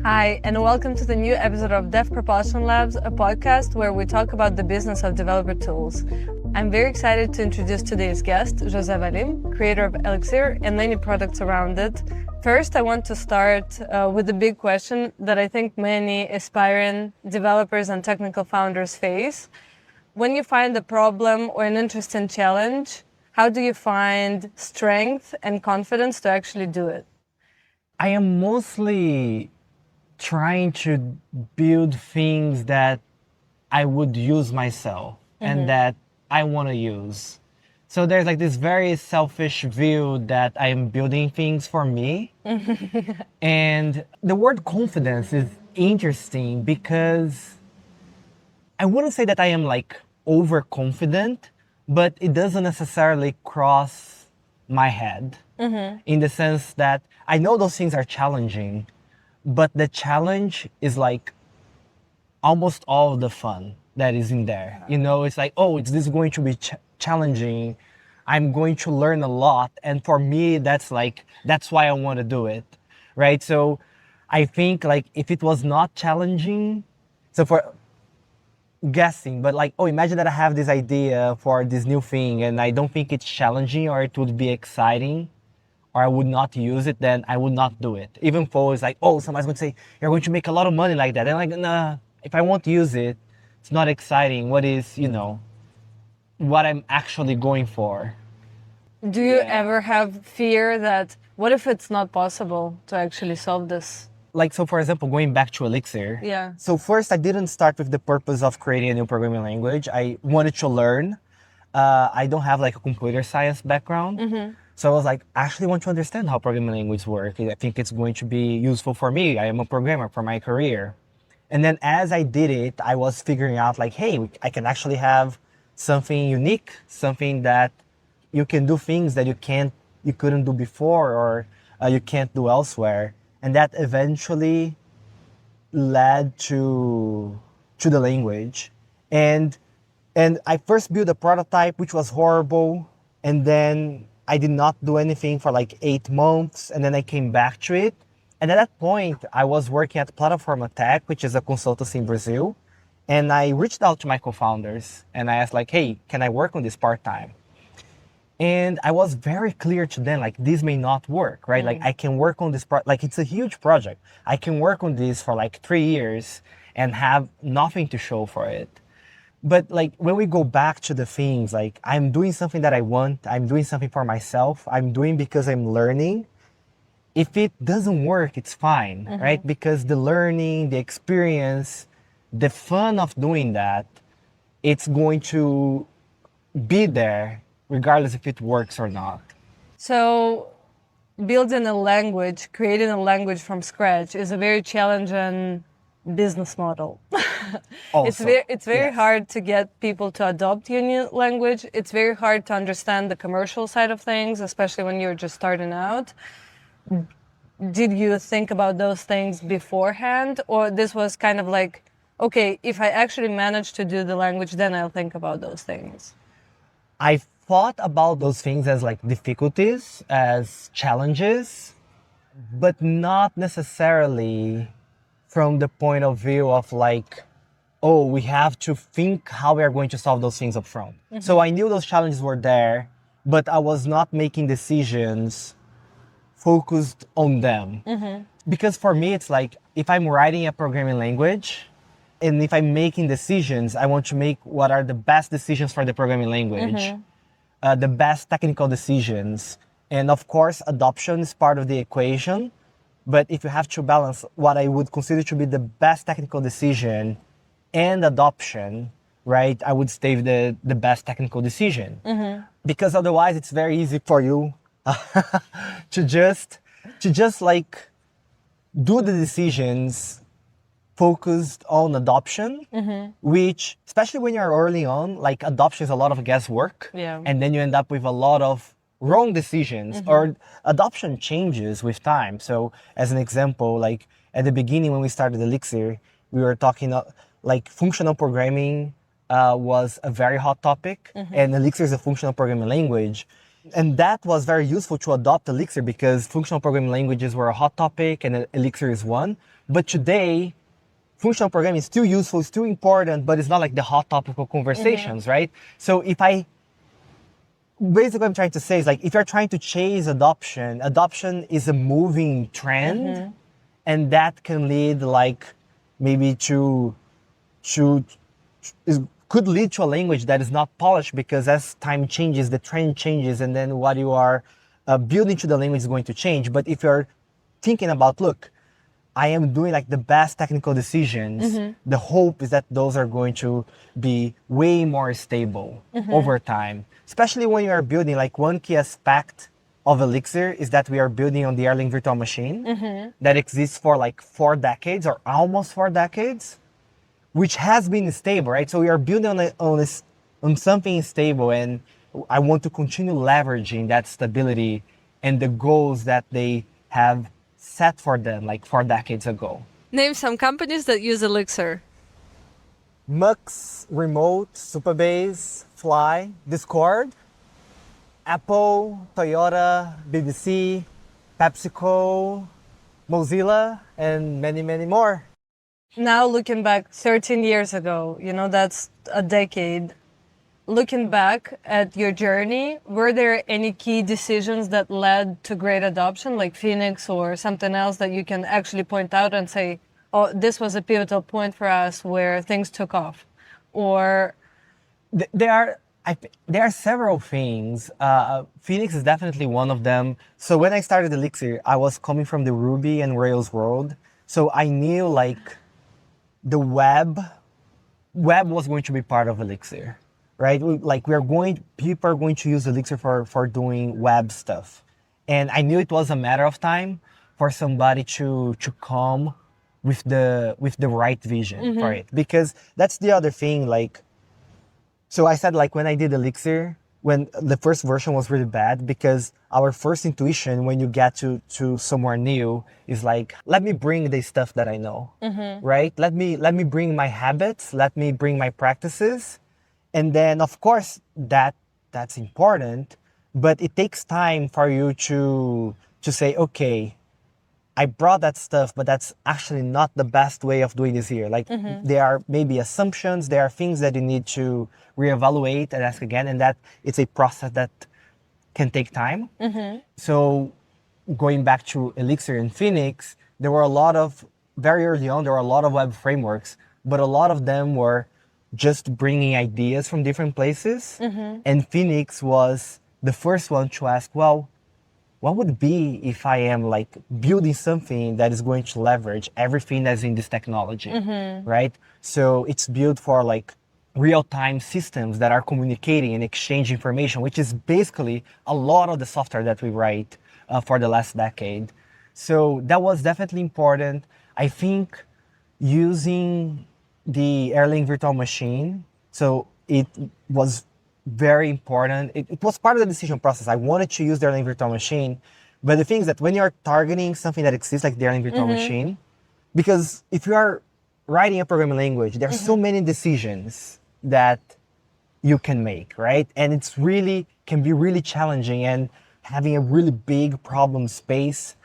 Hi, and welcome to the new episode of Dev Propulsion Labs, a podcast where we talk about the business of developer tools. I'm very excited to introduce today's guest, José Valim, creator of Elixir and many products around it. First, I want to start with the big question that I think many aspiring developers and technical founders face. When you find a problem or an interesting challenge, how do you find strength and confidence to actually do it? I am mostly trying to build things that I would use myself and that I want to use. So there's like this very selfish view that I am building things for me. And the word confidence is interesting because I wouldn't say that I am like overconfident, but it doesn't necessarily cross my head in the sense that I know those things are challenging, but the challenge is like almost all of the fun that is in there. You know, it's like, oh, this is going to be challenging. I'm going to learn a lot. And for me, that's why I want to do it, right? So I think like if it was not challenging, so for guessing, but like, oh, imagine that I have this idea for this new thing and I don't think it's challenging or it would be exciting, or I would not use it, then I would not do it. Even though it's like, oh, somebody's going to say, you're going to make a lot of money like that. And I'm like, nah, if I won't use it, it's not exciting. What is, what I'm actually going for. Do you ever have fear that, what if it's not possible to actually solve this? Like, so for example, going back to Elixir. Yeah. So first, I didn't start with the purpose of creating a new programming language. I wanted to learn. I don't have like a computer science background. So I was like, I actually want to understand how programming languages work. I think it's going to be useful for me. I am a programmer for my career. And then as I did it, I was figuring out like, hey, I can actually have something unique, something that you can do things that you couldn't do before, or you can't do elsewhere. And that eventually led to the language. And I first built a prototype, which was horrible. And then I did not do anything for like 8 months, and then I came back to it. And at that point, I was working at Platform Attack, which is a consultancy in Brazil. And I reached out to my co-founders and I asked like, hey, can I work on this part-time? And I was very clear to them, like, this may not work, right? Like, I can work on this, like, it's a huge project. I can work on this for like 3 years and have nothing to show for it. But like when we go back to the things, like I'm doing something that I want, I'm doing something for myself, I'm doing because I'm learning. If it doesn't work, it's fine, right? Because the learning, the experience, the fun of doing that, it's going to be there regardless if it works or not. So building a language, creating a language from scratch is a very challenging business model. Also, it's very hard to get people to adopt your new language. It's very hard to understand the commercial side of things, especially when you're just starting out. Did you think about those things beforehand, or this was kind of like, okay, if I actually manage to do the language, then I'll think about those things? I thought about those things as like difficulties, as challenges, but not necessarily from the point of view of like, oh, we have to think how we are going to solve those things up front. So I knew those challenges were there, but I was not making decisions focused on them. Because for me, it's like, if I'm writing a programming language, and if I'm making decisions, I want to make what are the best decisions for the programming language, the best technical decisions. And of course, adoption is part of the equation. But if you have to balance what I would consider to be the best technical decision and adoption, right, I would stay with the best technical decision. Because otherwise it's very easy for you to just like do the decisions focused on adoption, which, especially when you're early on, like adoption is a lot of guesswork. And then you end up with a lot of wrong decisions, or adoption changes with time. So as an example, like at the beginning when we started Elixir, we were talking like functional programming was a very hot topic, and Elixir is a functional programming language. And that was very useful to adopt Elixir because functional programming languages were a hot topic and Elixir is one. But today, functional programming is still useful, still important, but it's not like the hot topic of conversations, right? So basically what I'm trying to say is like, if you're trying to chase adoption is a moving trend, and that can lead like maybe could lead to a language that is not polished because as time changes, the trend changes, and then what you are building to the language is going to change. But if you're thinking about, look, I am doing like the best technical decisions, the hope is that those are going to be way more stable over time. Especially when you are building, like one key aspect of Elixir is that we are building on the Erlang virtual machine that exists for like 4 decades or almost 4 decades, which has been stable, right? So we are building on something stable, and I want to continue leveraging that stability and the goals that they have set for them like 4 decades ago. Name some companies that use Elixir. Mux, Remote, Supabase, Fly, Discord, Apple, Toyota, BBC, PepsiCo, Mozilla, and many, many more. Now looking back 13 years ago, that's a decade. Looking back at your journey, were there any key decisions that led to great adoption, like Phoenix or something else that you can actually point out and say, oh, this was a pivotal point for us where things took off? Or there are several things. Phoenix is definitely one of them. So when I started Elixir, I was coming from the Ruby and Rails world. So I knew like the web was going to be part of Elixir, right? Like people are going to use Elixir for doing web stuff. And I knew it was a matter of time for somebody to come with the right vision for it. Because that's the other thing, like, so I said like when I did Elixir, when the first version was really bad, because our first intuition when you get to somewhere new is like, let me bring the stuff that I know, right? Let me bring my habits, let me bring my practices. And then of course that's important, but it takes time for you to say, okay, I brought that stuff, but that's actually not the best way of doing this here. Like there are maybe assumptions, there are things that you need to reevaluate and ask again, and that it's a process that can take time. So going back to Elixir and Phoenix, there were very early on, there were a lot of web frameworks, but a lot of them were just bringing ideas from different places. And Phoenix was the first one to ask, well, what would it be if I am like building something that is going to leverage everything that's in this technology, right? So it's built for like real-time systems that are communicating and exchange information, which is basically a lot of the software that we write for the last decade. So that was definitely important. I think using the Erlang virtual machine, so it was very important. It was part of the decision process. I wanted to use the Erlang virtual machine, but the thing is that when you're targeting something that exists like the Erlang virtual machine, because if you are writing a programming language, there are so many decisions that you can make, right? And can be really challenging, and having a really big problem space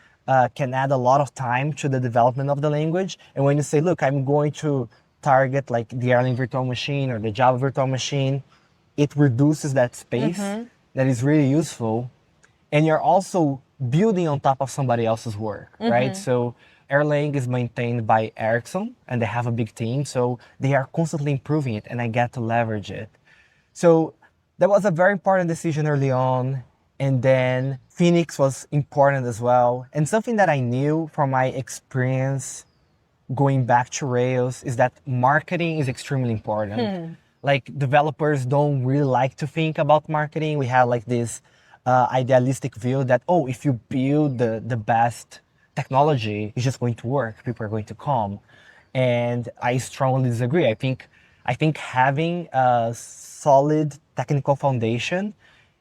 can add a lot of time to the development of the language. And when you say, look, I'm going to target like the Erlang virtual machine or the Java virtual machine, it reduces that space that is really useful. And you're also building on top of somebody else's work, right? So Erlang is maintained by Ericsson, and they have a big team. So they are constantly improving it, and I get to leverage it. So that was a very important decision early on. And then Phoenix was important as well. And something that I knew from my experience going back to Rails is that marketing is extremely important. Like developers don't really like to think about marketing. We have like this idealistic view that, oh, if you build the best technology, it's just going to work. People are going to come. And I strongly disagree. I think having a solid technical foundation,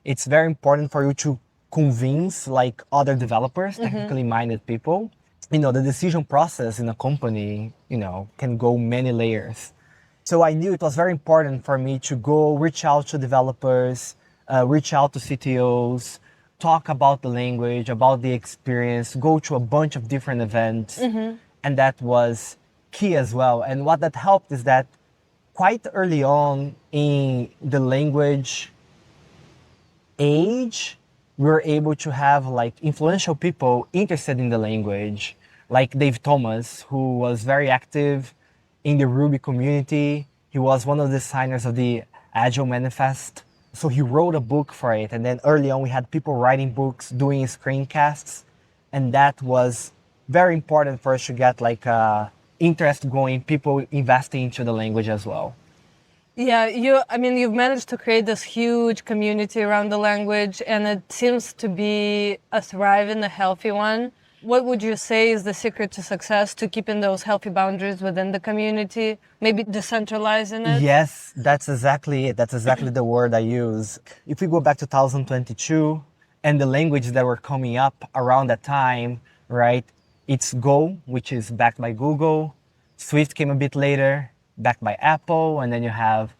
it's very important for you to convince like other developers, technically minded people. The decision process in a company, can go many layers. So I knew it was very important for me to go reach out to developers, reach out to CTOs, talk about the language, about the experience, go to a bunch of different events. And that was key as well. And what that helped is that quite early on in the language age, we were able to have like influential people interested in the language, like Dave Thomas, who was very active in the Ruby community. He was one of the signers of the Agile Manifest. So he wrote a book for it. And then early on, we had people writing books, doing screencasts. And that was very important for us to get like interest going, people investing into the language as well. Yeah, you've managed to create this huge community around the language, and it seems to be a thriving, a healthy one. What would you say is the secret to success, to keeping those healthy boundaries within the community, maybe decentralizing it? Yes, that's exactly it. That's exactly the word I use. If we go back to 2022 and the languages that were coming up around that time, right? It's Go, which is backed by Google. Swift came a bit later, backed by Apple. And then you have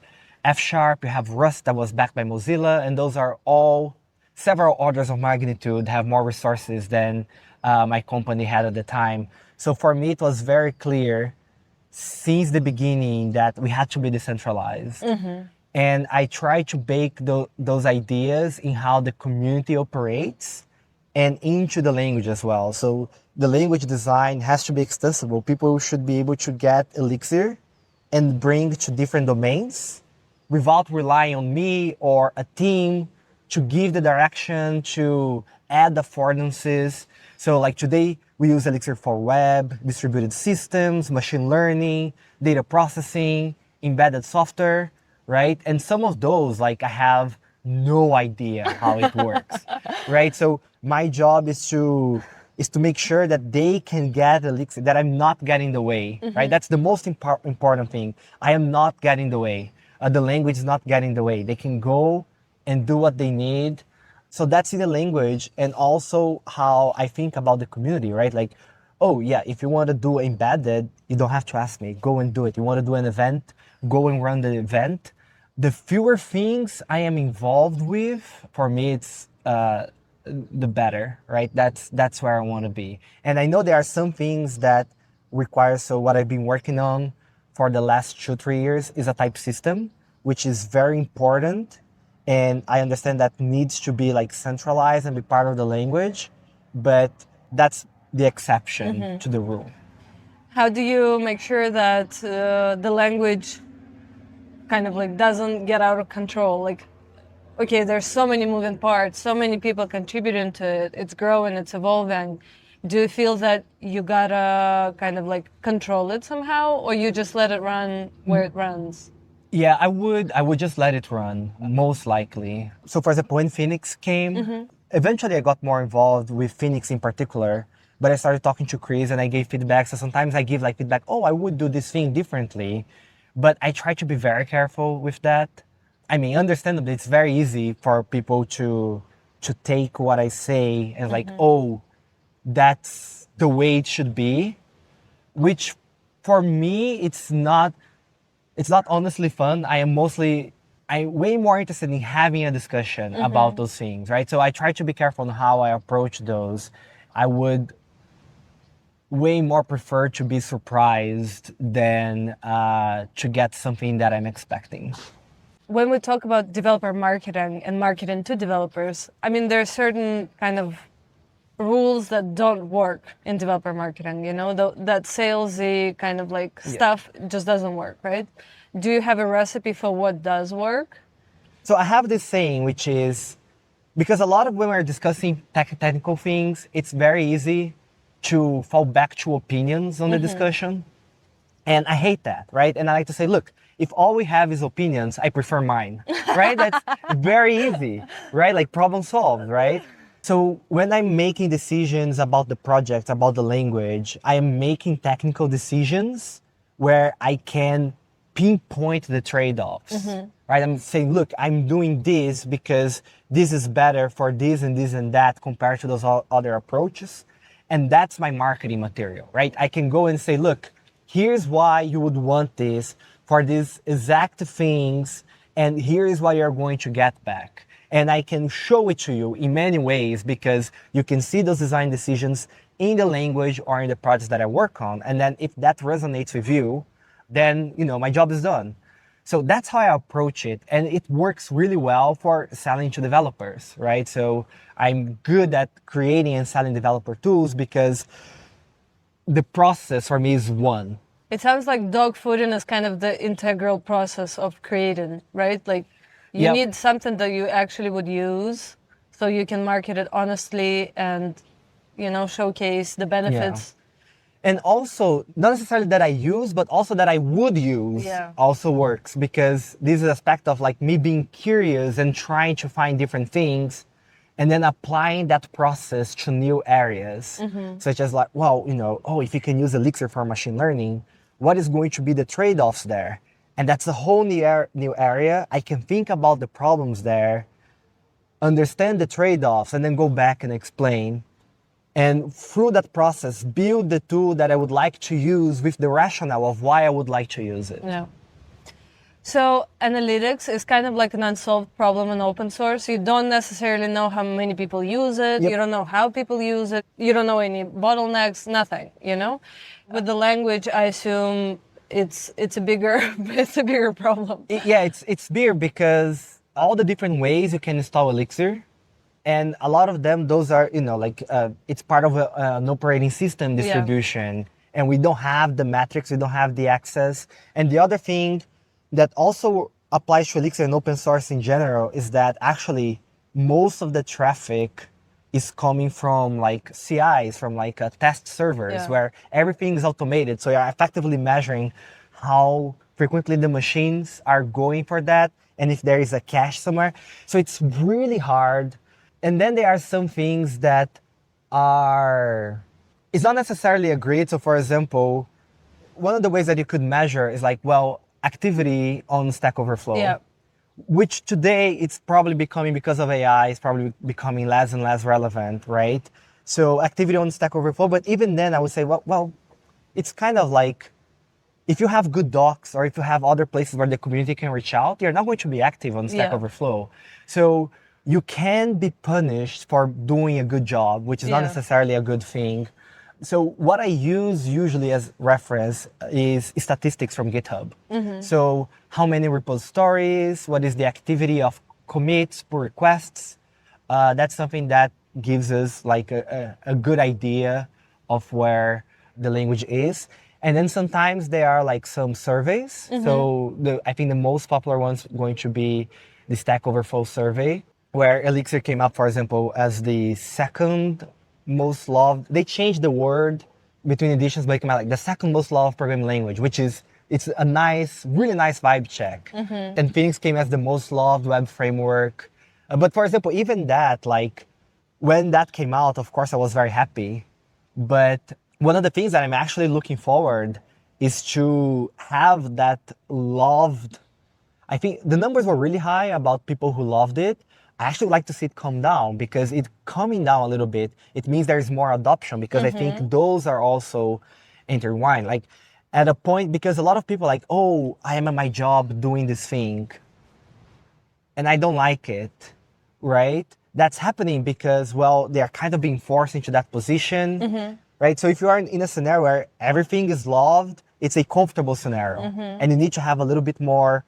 F#, you have Rust that was backed by Mozilla. And those are all several orders of magnitude, have more resources than my company had at the time. So for me, it was very clear since the beginning that we had to be decentralized. And I try to bake those ideas in how the community operates and into the language as well. So the language design has to be extensible. People should be able to get Elixir and bring to different domains without relying on me or a team to give the direction, to add affordances. So like today, we use Elixir for web, distributed systems, machine learning, data processing, embedded software, right? And some of those, like I have no idea how it works, right? So my job is to make sure that they can get Elixir, that I'm not getting in the way, right? That's the most important thing. I am not getting in the way. The language is not getting in the way. They can go and do what they need. So that's in the language, and also how I think about the community, right? Like, oh yeah, if you want to do embedded, you don't have to ask me, go and do it. You want to do an event, go and run the event. The fewer things I am involved with, for me, it's the better, right? That's where I want to be. And I know there are some things that require, so what I've been working on for the last 2-3 years is a type system, which is very important. And I understand that needs to be like centralized and be part of the language, but that's the exception to the rule. How do you make sure that the language kind of like doesn't get out of control? Like, okay, there's so many moving parts, so many people contributing to it, it's growing, it's evolving. Do you feel that you gotta kind of like control it somehow, or you just let it run where it runs? Yeah, I would just let it run, most likely. So for example, when Phoenix came, eventually I got more involved with Phoenix in particular, but I started talking to Chris and I gave feedback. So sometimes I give like feedback, oh, I would do this thing differently, but I try to be very careful with that. I mean, understandably, it's very easy for people to take what I say and like, oh, that's the way it should be, which for me, it's not honestly fun. I'm way more interested in having a discussion about those things, right? So I try to be careful on how I approach those. I would way more prefer to be surprised than to get something that I'm expecting. When we talk about developer marketing and marketing to developers, I mean, there are certain kind of rules that don't work in developer marketing, you know, that salesy kind of like stuff just doesn't work, right? Do you have a recipe for what does work? So I have this saying, which is, because a lot of when we're discussing technical things, it's very easy to fall back to opinions on the discussion. And I hate that, right? And I like to say, look, if all we have is opinions, I prefer mine, right? That's very easy, right? Like problem solved, right? So when I'm making decisions about the project, about the language, I am making technical decisions where I can pinpoint the trade-offs, right? I'm saying, look, I'm doing this because this is better for this and that compared to those other approaches. And that's my marketing material, right? I can go and say, look, here's why you would want this for these exact things, and here is what you're going to get back. And I can show it to you in many ways because you can see those design decisions in the language or in the projects that I work on. And then if that resonates with you, then, my job is done. So that's how I approach it. And it works really well for selling to developers, right? So I'm good at creating and selling developer tools because the process for me is one. It sounds like Dogfooding is kind of the integral process of creating, right? Like you Yep. need something that you actually would use so you can market it honestly and, showcase the benefits. And also, not necessarily that I use, but also that I would use also works because this is aspect of like me being curious and trying to find different things and then applying that process to new areas, such as like, if you can use Elixir for machine learning, what is going to be the trade-offs there? And that's a whole new area. I can think about the problems there, understand the trade-offs, and then go back and explain. And through that process, build the tool that I would like to use with the rationale of why I would like to use it. Yeah. So analytics is kind of like an unsolved problem in open source. You don't necessarily know how many people use it. Yep. You don't know how people use it. You don't know any bottlenecks, nothing, With the language, I assume it's a bigger it's a bigger problem. It's bigger because all the different ways you can install Elixir, and a lot of them, those are, it's part of an operating system distribution, and we don't have the metrics, we don't have the access. And the other thing that also applies to Elixir and open source in general is that actually most of the traffic is coming from like CIs, from like test servers where everything is automated. So you're effectively measuring how frequently the machines are going for that and if there is a cache somewhere. So it's really hard. And then there are some things that it's not necessarily agreed. So for example, one of the ways that you could measure is like, activity on Stack Overflow. Yeah. Which today it's probably becoming, because of AI, it's probably becoming less and less relevant, right? So activity on Stack Overflow, but even then I would say, it's kind of like, if you have good docs or if you have other places where the community can reach out, you're not going to be active on Stack Overflow. So you can be punished for doing a good job, which is not necessarily a good thing. So what I use usually as reference is statistics from GitHub. So how many repositories, what is the activity of commits, pull requests. That's something that gives us like a good idea of where the language is. And then sometimes there are like some surveys. So I think the most popular one's going to be the Stack Overflow survey, where Elixir came up, for example, as the second most loved. They changed the word between editions, but it came out like the second most loved programming language, which is, it's a nice, really nice vibe check. And Phoenix came as the most loved web framework. But for example, even that, like when that came out, of course, I was very happy. But one of the things that I'm actually looking forward is to have that loved. I think the numbers were really high about people who loved it. I actually would like to see it come down, because it coming down a little bit, it means there is more adoption, because I think those are also intertwined. Like at a point, because a lot of people are like, oh, I am at my job doing this thing and I don't like it, right? That's happening because, they are kind of being forced into that position, right? So if you are in a scenario where everything is loved, it's a comfortable scenario, and you need to have a little bit more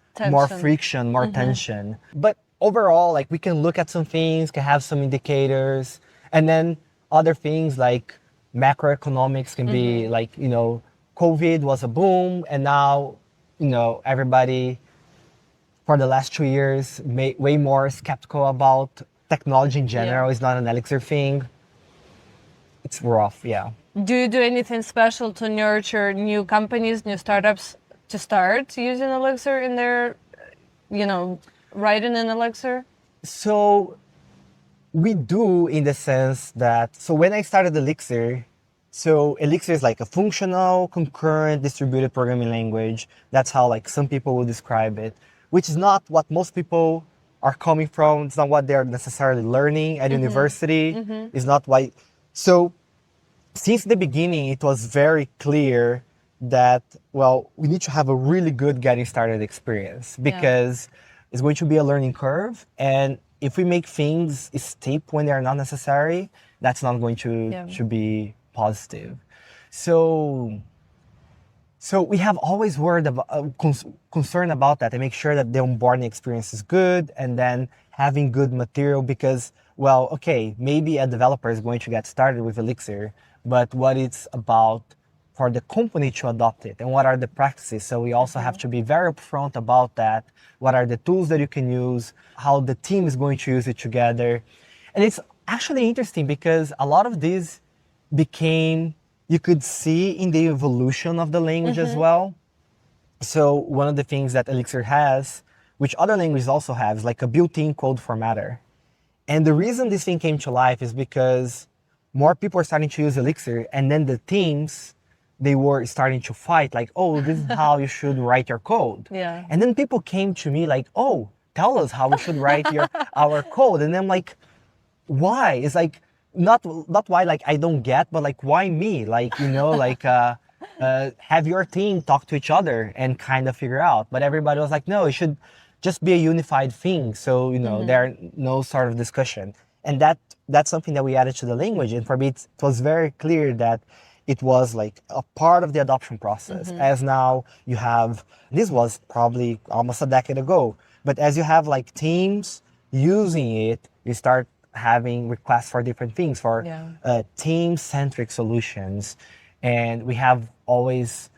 friction, more tension. But overall, like we can look at some things, can have some indicators, and then other things like macroeconomics can be like, COVID was a boom, and now, everybody for the last 2 years way more skeptical about technology in general. It's not an Elixir thing. It's rough, Do you do anything special to nurture new companies, new startups to start using Elixir in their, writing in Elixir? So we do, in the sense that, so when I started Elixir, so Elixir is like a functional, concurrent, distributed programming language. That's how like some people will describe it, which is not what most people are coming from. It's not what they're necessarily learning at university. It's not why. So since the beginning, it was very clear that, we need to have a really good getting started experience, because it's going to be a learning curve. And if we make things steep when they are not necessary, that's not going to be positive. So we have always worried about concern about that and make sure that the onboarding experience is good and then having good material because, well, okay, maybe a developer is going to get started with Elixir, but what it's about for the company to adopt it and what are the practices. So we also have to be very upfront about that. What are the tools that you can use, how the team is going to use it together. And it's actually interesting because a lot of these became, you could see in the evolution of the language as well. So one of the things that Elixir has, which other languages also have, is like a built-in code formatter. And the reason this thing came to life is because more people are starting to use Elixir, and then the teams, they were starting to fight, like, oh, this is how you should write your code. Yeah. And then people came to me like, oh, tell us how we should write our code. And I'm like, why? It's like, not why, like, I don't get, but like, why me? Like, you know, like, have your team talk to each other and kind of figure out. But everybody was like, no, it should just be a unified thing. So, you know, there are no sort of discussion. And that's something that we added to the language. And for me, it was very clear that it was like a part of the adoption process. As now you have, this was probably almost a decade ago, but as you have like teams using it, you start having requests for different things, for team-centric solutions. And we have always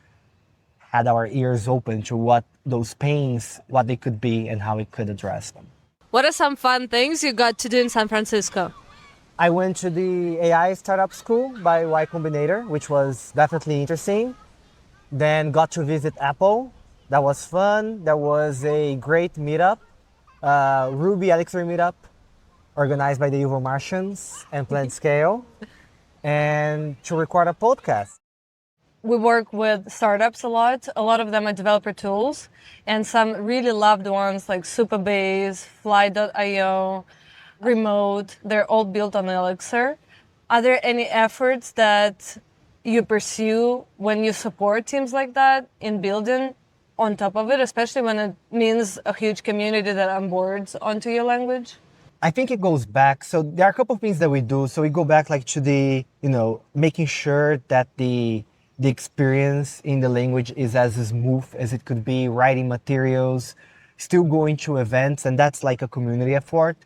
had our ears open to what those pains, what they could be and how we could address them. What are some fun things you got to do in San Francisco? I went to the AI startup school by Y Combinator, which was definitely interesting. Then got to visit Apple. That was fun. There was a great meetup, Ruby Elixir meetup, organized by the Evil Martians and Plant Scale, and to record a podcast. We work with startups a lot. A lot of them are developer tools, and some really loved ones like Supabase, Fly.io, Remote. They're all built on Elixir. Are there any efforts that you pursue when you support teams like that in building on top of it, especially when it means a huge community that onboards onto your language? I think it goes back. So there are a couple of things that we do. So we go back like to the, you know, making sure that the experience in the language is as smooth as it could be, writing materials, still going to events, and that's like a community effort.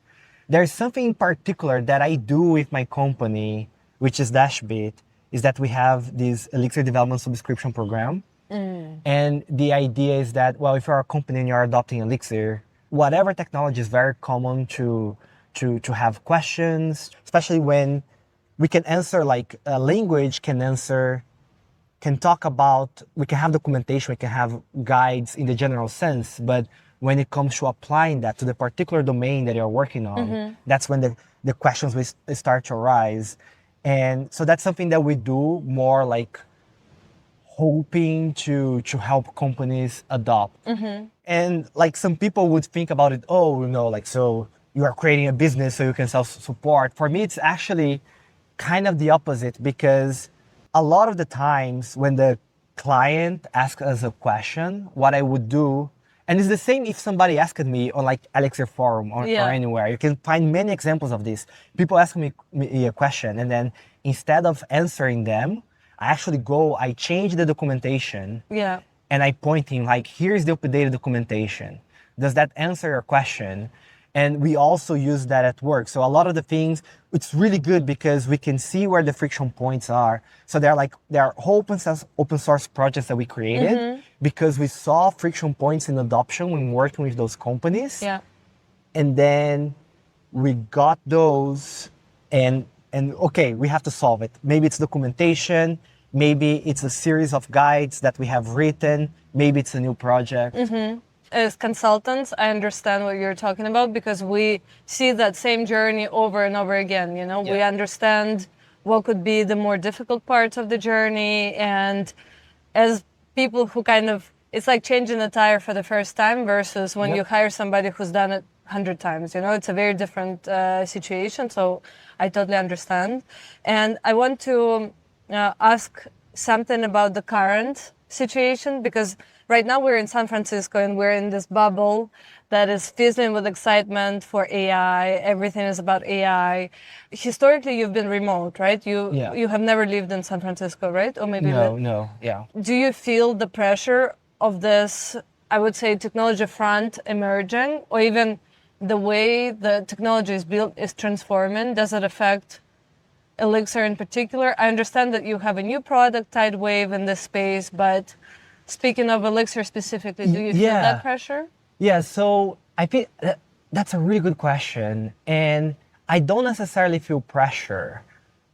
There's something in particular that I do with my company, which is Dashbit, is that we have this Elixir development subscription program. And the idea is that, well, if you're a company and you're adopting Elixir, whatever technology is very common to have questions, especially when we can answer, like a language can talk about, we can have documentation, we can have guides in the general sense, but when it comes to applying that to the particular domain that you're working on, that's when the questions will start to arise. And so that's something that we do more like hoping to help companies adopt. And like some people would think about it, oh, you know, like, so you are creating a business so you can self-support. For me, it's actually kind of the opposite, because a lot of the times when the client asks us a question, what I would do, and it's the same if somebody asked me on like Elixir forum or anywhere. You can find many examples of this. People ask me a question, and then instead of answering them, I change the documentation. And I point him like, here's the updated documentation. Does that answer your question? And we also use that at work. So a lot of the things, it's really good because we can see where the friction points are. So there are whole open source projects that we created because we saw friction points in adoption when working with those companies. And then we got those and okay, we have to solve it. Maybe it's documentation, maybe it's a series of guides that we have written, maybe it's a new project. As consultants, I understand what you're talking about because we see that same journey over and over again. You know, we understand what could be the more difficult parts of the journey. And as people who it's like changing a tire for the first time versus when you hire somebody who's done it 100 times. You know, it's a very different situation. So I totally understand. And I want to ask something about the current situation? Because right now we're in San Francisco and we're in this bubble that is fizzling with excitement for AI. Everything is about AI. Historically, you've been remote, right? You have never lived in San Francisco, right? Or maybe No, yeah. Do you feel the pressure of this, I would say, technology front emerging, or even the way the technology is built is transforming? Does it affect Elixir in particular? I understand that you have a new product, Tidewave, in this space, but speaking of Elixir specifically, do you feel that pressure? Yeah, so I think that's a really good question. And I don't necessarily feel pressure,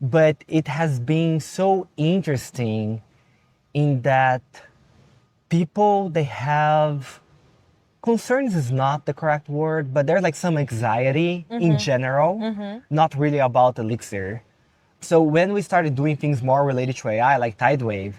but it has been so interesting in that people, they have concerns is not the correct word, but there's like some anxiety in general, not really about Elixir. So when we started doing things more related to AI, like Tidewave,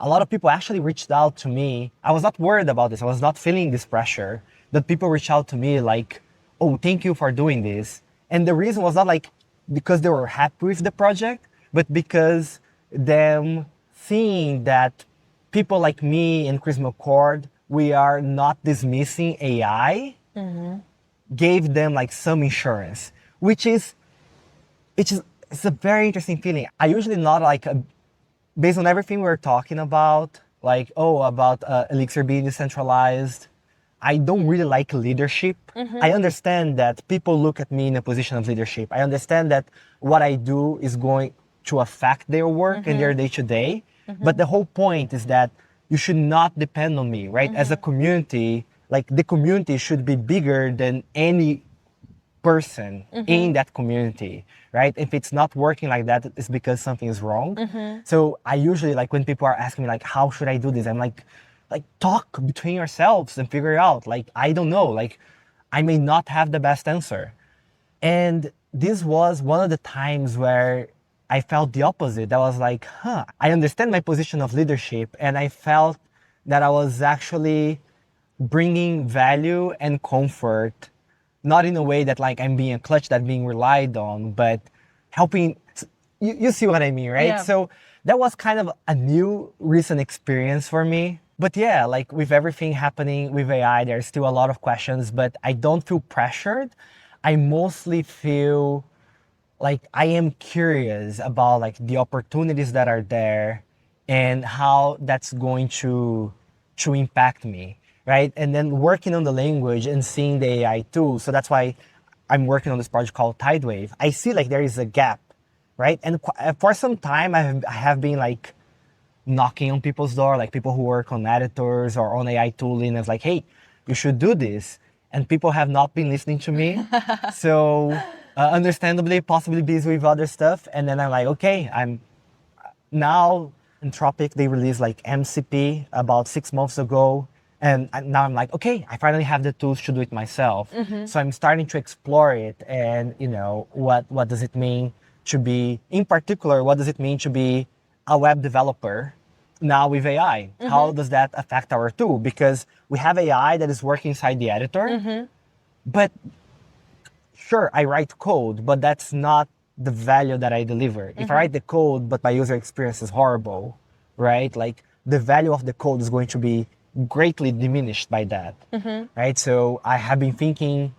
a lot of people actually reached out to me. I was not worried about this. I was not feeling this pressure. But people reached out to me like, oh, thank you for doing this. And the reason was not like because they were happy with the project, but because them seeing that people like me and Chris McCord, we are not dismissing AI, gave them like some insurance, which is it's a very interesting feeling. I usually not like, based on everything we're talking about, like, about Elixir being decentralized, I don't really like leadership. I understand that people look at me in a position of leadership. I understand that what I do is going to affect their work and their day-to-day. But the whole point is that you should not depend on me, right? As a community, like the community should be bigger than any person in that community, right? If it's not working like that, it's because something is wrong. So I usually, like, when people are asking me like, how should I do this? I'm like talk between yourselves and figure it out. Like, I don't know, like I may not have the best answer. And this was one of the times where I felt the opposite. I was like, I understand my position of leadership, and I felt that I was actually bringing value and comfort, not in a way that like I'm being a clutch that's being relied on, but helping, you see what I mean, right? Yeah. So that was kind of a new recent experience for me. But yeah, like with everything happening with AI, there's still a lot of questions, but I don't feel pressured. I mostly feel like I am curious about like the opportunities that are there and how that's going to impact me, right? And then working on the language and seeing the AI tools. So that's why I'm working on this project called Tidewave. I see like there is a gap, right? And for some time I have been like knocking on people's door, like people who work on editors or on AI tooling. It's like, hey, you should do this. And people have not been listening to me. So understandably, possibly busy with other stuff. And then I'm like, okay, I'm now Anthropic, they released like MCP about 6 months ago. And now I'm like, okay, I finally have the tools to do it myself. So I'm starting to explore it. And, you know, what does it mean to be, in particular, what does it mean to be a web developer now with AI? How does that affect our tool? Because we have AI that is working inside the editor, but sure, I write code, but that's not the value that I deliver. If I write the code, but my user experience is horrible, right? Like the value of the code is going to be greatly diminished by that, right? So I have been thinking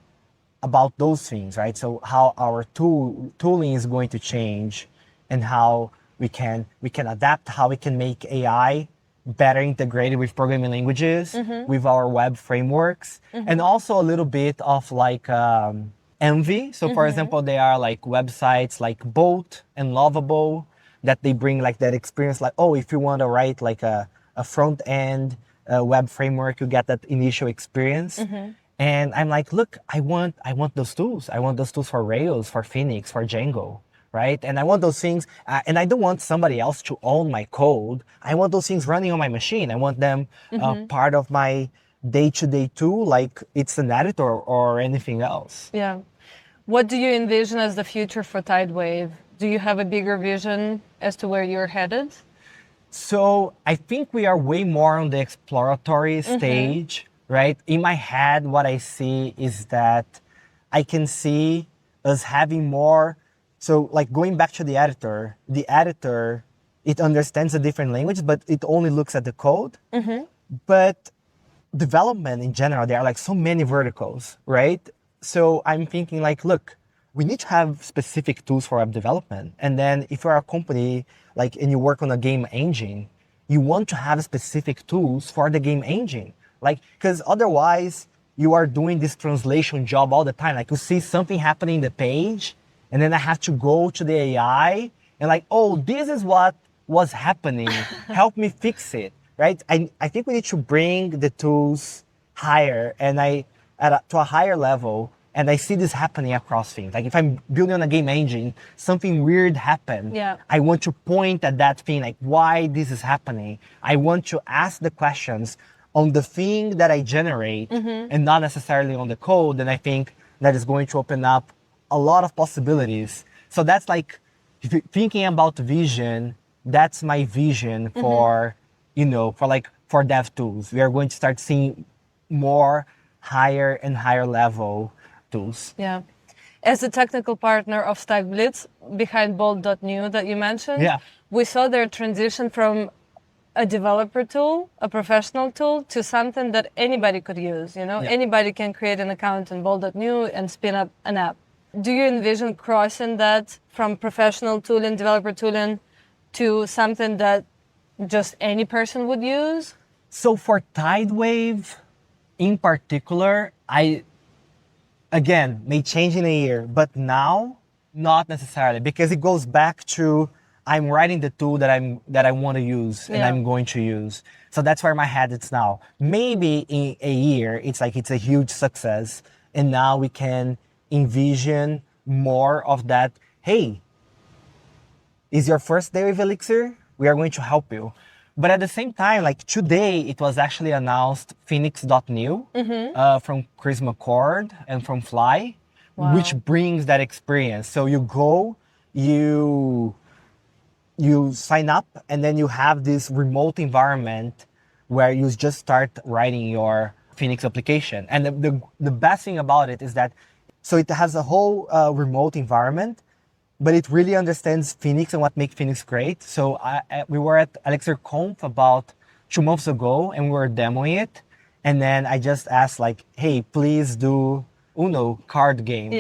about those things, right? So how our tooling is going to change and how we can adapt, how we can make AI better integrated with programming languages, with our web frameworks, and also a little bit of like envy. So for example, there are like websites like Bolt and Lovable that they bring like that experience, like, oh, if you want to write like a front end web framework, you get that initial experience. And I'm like, look, I want those tools. I want those tools for Rails, for Phoenix, for Django. Right? And I want those things, and I don't want somebody else to own my code. I want those things running on my machine. I want them part of my day-to-day tool, like it's an editor or anything else. Yeah. What do you envision as the future for Tidewave? Do you have a bigger vision as to where you're headed? So I think we are way more on the exploratory stage, right? In my head, what I see is that I can see us having more. So like going back to the editor it understands the different languages, but it only looks at the code. But development in general, there are like so many verticals, right? So I'm thinking like, look, we need to have specific tools for web development. And then if you're a company like and you work on a game engine, you want to have specific tools for the game engine. Like, because otherwise you are doing this translation job all the time. Like you see something happening in the page, and then I have to go to the AI and like, oh, this is what was happening. Help me fix it, right? I think we need to bring the tools higher and to a higher level. And I see this happening across things. Like if I'm building on a game engine, something weird happened. Yeah. I want to point at that thing, like why this is happening. I want to ask the questions on the thing that I generate and not necessarily on the code. And I think that is going to open up a lot of possibilities. So that's like, if you're thinking about vision, that's my vision for, for dev tools. We are going to start seeing more higher and higher level tools. Yeah. As a technical partner of Stack Blitz behind Bolt.new that you mentioned, we saw their transition from a developer tool, a professional tool, to something that anybody could use. Anybody can create an account in Bolt.new and spin up an app. Do you envision crossing that from professional tooling, developer tooling, to something that just any person would use? So for Tidewave in particular, again, may change in a year, but now, not necessarily, because it goes back to I'm writing the tool that I want to use and I'm going to use. So that's where my head is now. Maybe in a year, it's a huge success, and now we can envision more of that. Hey, is your first day with Elixir? We are going to help you. But at the same time, like today, it was actually announced Phoenix.new from Chris McCord and from Fly, which brings that experience. So you go, you sign up, and then you have this remote environment where you just start writing your Phoenix application. And the best thing about it is that, so it has a whole remote environment, but it really understands Phoenix and what makes Phoenix great. So we were at Elixir Conf about 2 months ago, and we were demoing it. And then I just asked like, hey, please do Uno card game.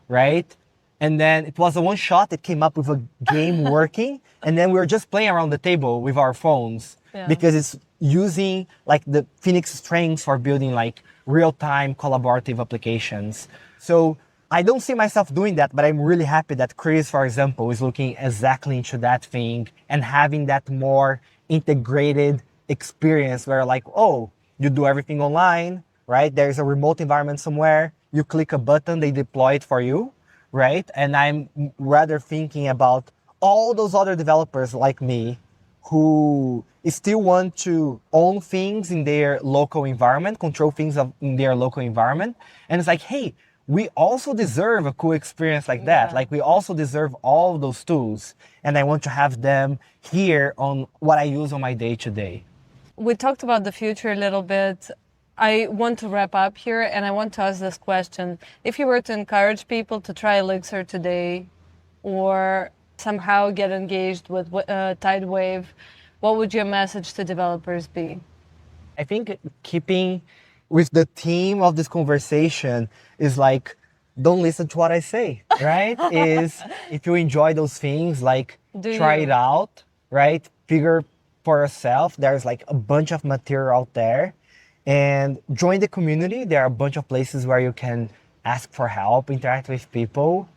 Right? And then it was a one shot. It came up with a game working. And then we were just playing around the table with our phones because it's using like the Phoenix strengths for building like real-time collaborative applications. So I don't see myself doing that, but I'm really happy that Chris, for example, is looking exactly into that thing and having that more integrated experience where like, oh, you do everything online, right? There's a remote environment somewhere. You click a button, they deploy it for you, right? And I'm rather thinking about all those other developers like me who still want to own things in their local environment, control things in their local environment. And it's like, hey, we also deserve a cool experience like that. Like we also deserve all those tools. And I want to have them here on what I use on my day-to-day. We talked about the future a little bit. I want to wrap up here and I want to ask this question. If you were to encourage people to try Elixir today or somehow get engaged with Tidewave, what would your message to developers be? I think keeping with the theme of this conversation is like, don't listen to what I say, right? Is if you enjoy those things, like try it out, right? Figure for yourself. There's like a bunch of material out there and join the community. There are a bunch of places where you can ask for help, interact with people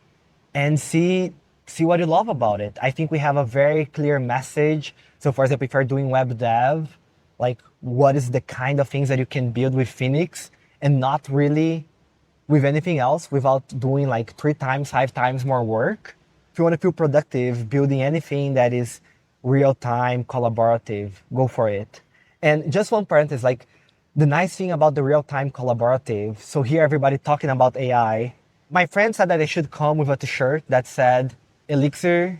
and see what you love about it. I think we have a very clear message. So for example, if you're doing web dev, like what is the kind of things that you can build with Phoenix and not really with anything else without doing like 3 times, 5 times more work. If you want to feel productive, building anything that is real-time, collaborative, go for it. And just one parenthesis, like the nice thing about the real-time collaborative, so here everybody talking about AI, my friend said that I should come with a t-shirt that said, Elixir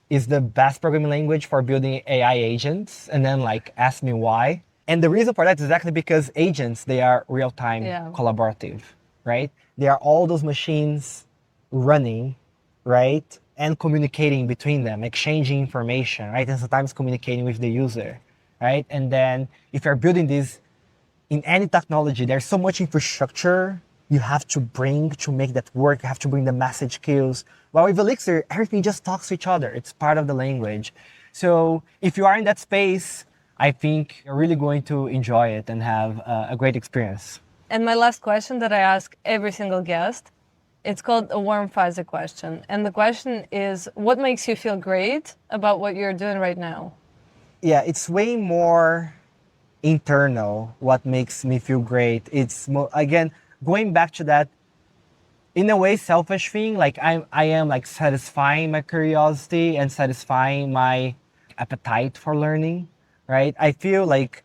is the best programming language for building AI agents, and then like ask me why. And the reason for that is exactly because agents, they are real-time collaborative, right? They are all those machines running, right? and communicating between them, exchanging information, right? And sometimes communicating with the user, right? And then if you're building this in any technology, there's so much infrastructure you have to bring to make that work. You have to bring the message queues. While with Elixir, everything just talks to each other. It's part of the language. So if you are in that space, I think you're really going to enjoy it and have a great experience. And my last question that I ask every single guest, it's called a warm fuzzy question. And the question is, what makes you feel great about what you're doing right now? Yeah, it's way more internal what makes me feel great. It's more, again, going back to that, in a way, selfish thing, like I am like satisfying my curiosity and satisfying my appetite for learning, right? I feel like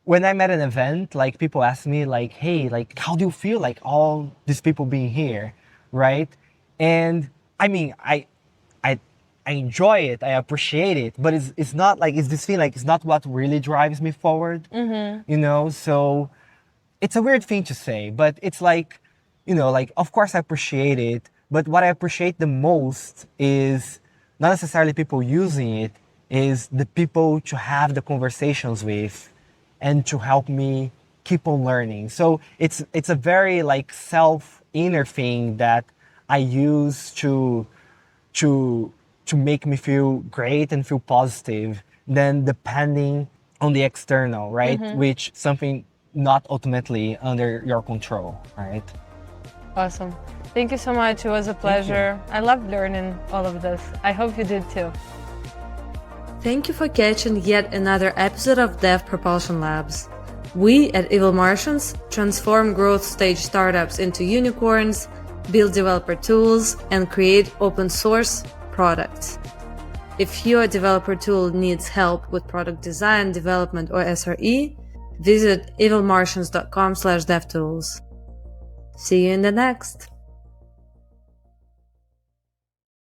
when I'm at an event, like people ask me like, hey, like, how do you feel like all these people being here, right? And I mean, I enjoy it, I appreciate it, but it's not like, it's this feeling like it's not what really drives me forward, you know? So it's a weird thing to say, but it's like, you know, like, of course I appreciate it, but what I appreciate the most is not necessarily people using it, is the people to have the conversations with and to help me keep on learning. So it's a very like inner thing that I use to make me feel great and feel positive, then depending on the external, right? Which something not ultimately under your control, right? Awesome. Thank you so much. It was a pleasure. I loved learning all of this. I hope you did too. Thank you for catching yet another episode of Dev Propulsion Labs. We at Evil Martians transform growth stage startups into unicorns, build developer tools, and create open source products. If your developer tool needs help with product design, development, or SRE, visit evilmartians.com/devtools. See you in the next.